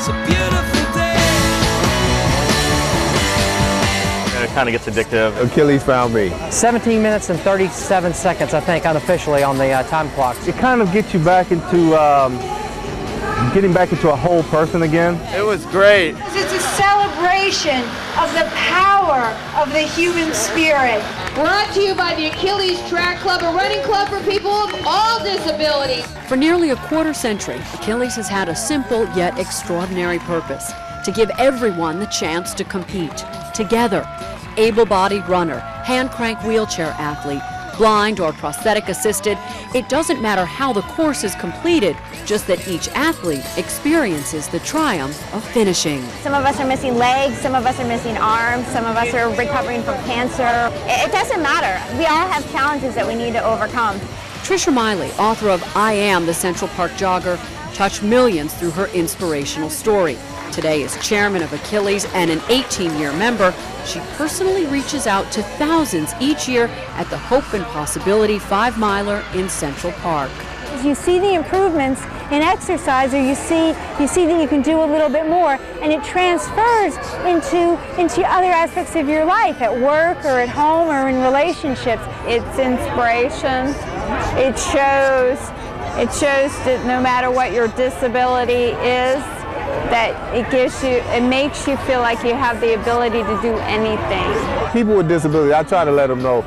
It's a beautiful day. It kind of gets addictive. Achilles found me. 17 minutes and 37 seconds, I think, unofficially on the time clock. It kind of gets you back into getting back into a whole person again. It was great. It's a celebration of the power of the human spirit. Brought to you by the Achilles Track Club, a running club for people of all disabilities. For nearly a quarter century, Achilles has had a simple yet extraordinary purpose: to give everyone the chance to compete together. Able-bodied runner, hand-crank wheelchair athlete, blind or prosthetic assisted, it doesn't matter how the course is completed, just that each athlete experiences the triumph of finishing. Some of us are missing legs, some of us are missing arms, some of us are recovering from cancer. It doesn't matter. We all have challenges that we need to overcome. Trisha Miley, author of I Am the Central Park Jogger, touched millions through her inspirational story. Today, as chairman of Achilles and an 18-year member, she personally reaches out to thousands each year at the Hope and Possibility 5-miler in Central Park. You see the improvements in exercise, or you see that you can do a little bit more, and it transfers into other aspects of your life, at work or at home or in relationships. It's inspiration. It shows that no matter what your disability is, that it makes you feel like you have the ability to do anything. People with disabilities, I try to let them know,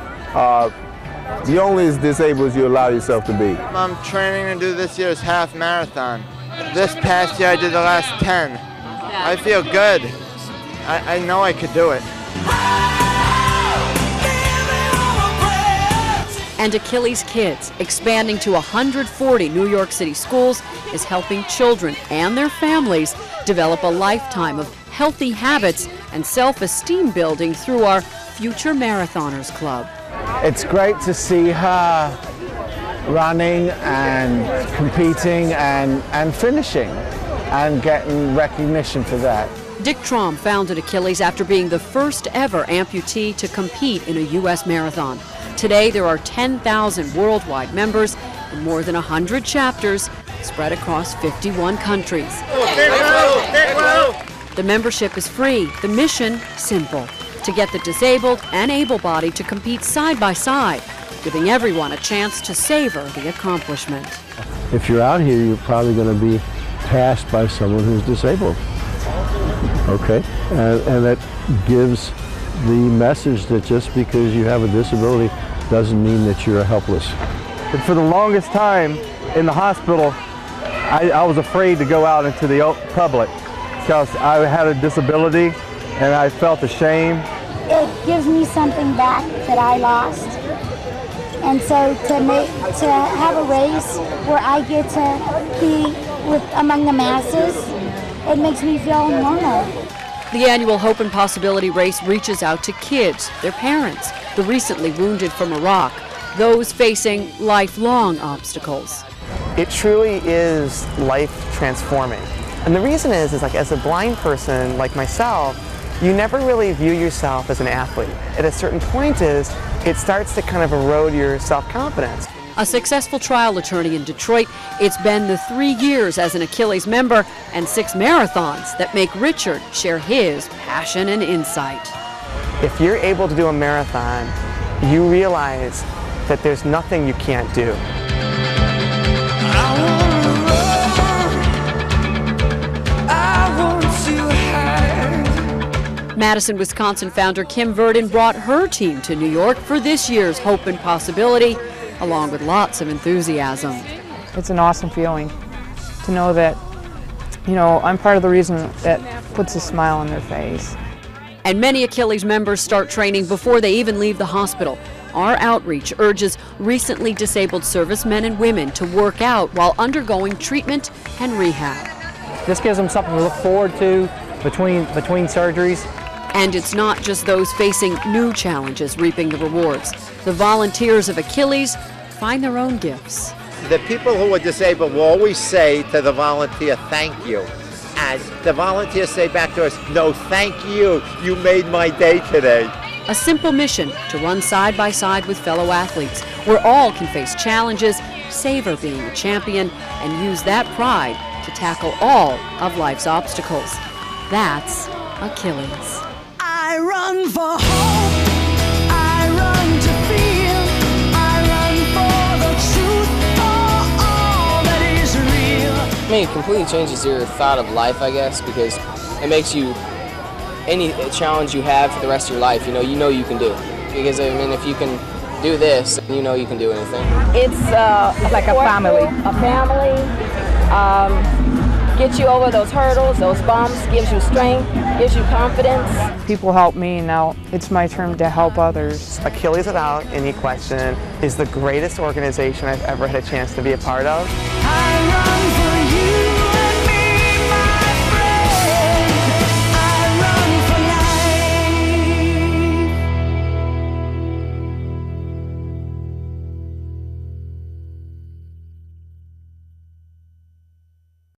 you're only as disabled as you allow yourself to be. I'm training to do this year's half marathon. This past year I did the last 10. I feel good. I know I could do it. And Achilles Kids, expanding to 140 New York City schools, is helping children and their families develop a lifetime of healthy habits and self-esteem building through our Future Marathoners Club. It's great to see her running and competing and finishing and getting recognition for that. Dick Traum founded Achilles after being the first ever amputee to compete in a U.S. marathon. Today, there are 10,000 worldwide members and more than 100 chapters spread across 51 countries. The membership is free, the mission simple: to get the disabled and able-bodied to compete side by side, giving everyone a chance to savor the accomplishment. If you're out here, you're probably going to be passed by someone who's disabled. Okay? And that gives the message that just because you have a disability doesn't mean that you're helpless. And for the longest time in the hospital, I was afraid to go out into the public because I had a disability and I felt ashamed. It gives me something back that I lost. And so to have a race where I get to be among the masses, it makes me feel normal. The annual Hope and Possibility race reaches out to kids, their parents, the recently wounded from Iraq, those facing lifelong obstacles. It truly is life transforming. And the reason is like, as a blind person like myself, you never really view yourself as an athlete. At a certain point it starts to kind of erode your self-confidence. A successful trial attorney in Detroit, it's been the 3 years as an Achilles member and 6 marathons that make Richard share his passion and insight. If you're able to do a marathon, you realize that there's nothing you can't do. Madison, Wisconsin founder Kim Verdon brought her team to New York for this year's Hope and Possibility, along with lots of enthusiasm. It's an awesome feeling to know that, I'm part of the reason that puts a smile on their face. And many Achilles members start training before they even leave the hospital. Our outreach urges recently disabled servicemen and women to work out while undergoing treatment and rehab. This gives them something to look forward to between surgeries. And it's not just those facing new challenges reaping the rewards. The volunteers of Achilles find their own gifts. The people who are disabled will always say to the volunteer, thank you. And the volunteers say back to us, no, thank you. You made my day today. A simple mission to run side by side with fellow athletes, where all can face challenges, savor being a champion, and use that pride to tackle all of life's obstacles. That's Achilles. I run for hope, I run to feel, I run for the truth, for all that is real. I mean, it completely changes your thought of life, I guess, because it makes you, any challenge you have for the rest of your life, you know you can do. Because, I mean, if you can do this, you know you can do anything. It's like a family. A family. Gets you over those hurdles, those bumps, gives you strength, gives you confidence. People help me, now it's my turn to help others. Achilles, without any question, is the greatest organization I've ever had a chance to be a part of.